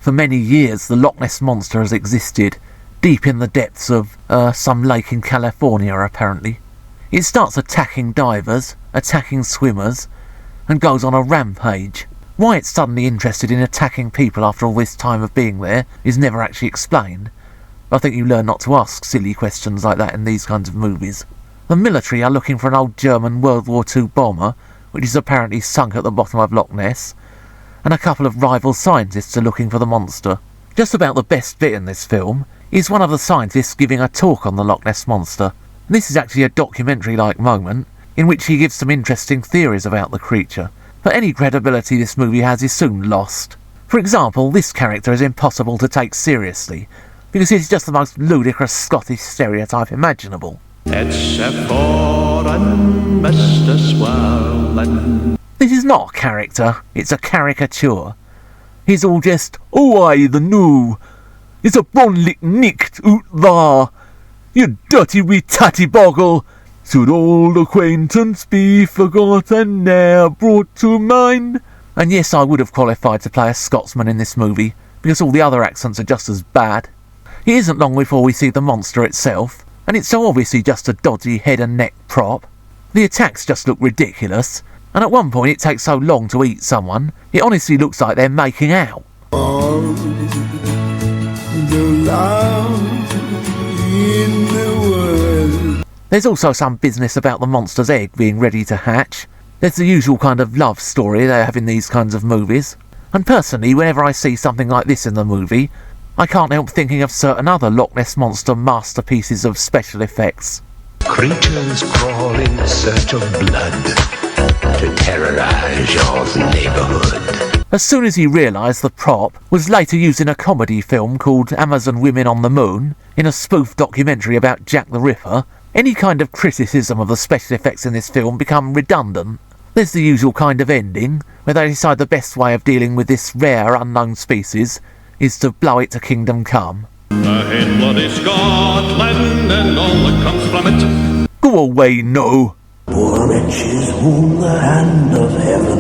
For many years, the Loch Ness Monster has existed, deep in the depths of some lake in California, apparently. It starts attacking divers, attacking swimmers, and goes on a rampage. Why it's suddenly interested in attacking people after all this time of being there is never actually explained. I think you learn not to ask silly questions like that in these kinds of movies. The military are looking for an old German World War II bomber, which is apparently sunk at the bottom of Loch Ness, and a couple of rival scientists are looking for the monster. Just about the best bit in this film is one of the scientists giving a talk on the Loch Ness Monster. This is actually a documentary-like moment in which he gives some interesting theories about the creature, but any credibility this movie has is soon lost. For example, this character is impossible to take seriously, because he's just the most ludicrous Scottish stereotype imaginable. Except for Mr. Swirling. This is not a character, it's a caricature. He's all just, "Oh aye, the new. It's a bonlick nicked out there. You dirty wee tatty boggle. Should old acquaintance be forgot and ne'er brought to mind?" And yes, I would have qualified to play a Scotsman in this movie, because all the other accents are just as bad. It isn't long before we see the monster itself, and it's so obviously just a dodgy head and neck prop. The attacks just look ridiculous, and at one point it takes so long to eat someone, it honestly looks like they're making out. All the love in the world. There's also some business about the monster's egg being ready to hatch. There's the usual kind of love story they have in these kinds of movies. And personally, whenever I see something like this in the movie, I can't help thinking of certain other Loch Ness Monster masterpieces of special effects. Creatures crawl in search of blood to terrorize your neighborhood. As soon as he realised the prop was later used in a comedy film called Amazon Women on the Moon, in a spoof documentary about Jack the Ripper, any kind of criticism of the special effects in this film become redundant. There's the usual kind of ending, where they decide the best way of dealing with this rare unknown species is to blow it to kingdom come. In bloody Scotland and all that comes from it. Go away, no! Poor wretches whom the hand of heaven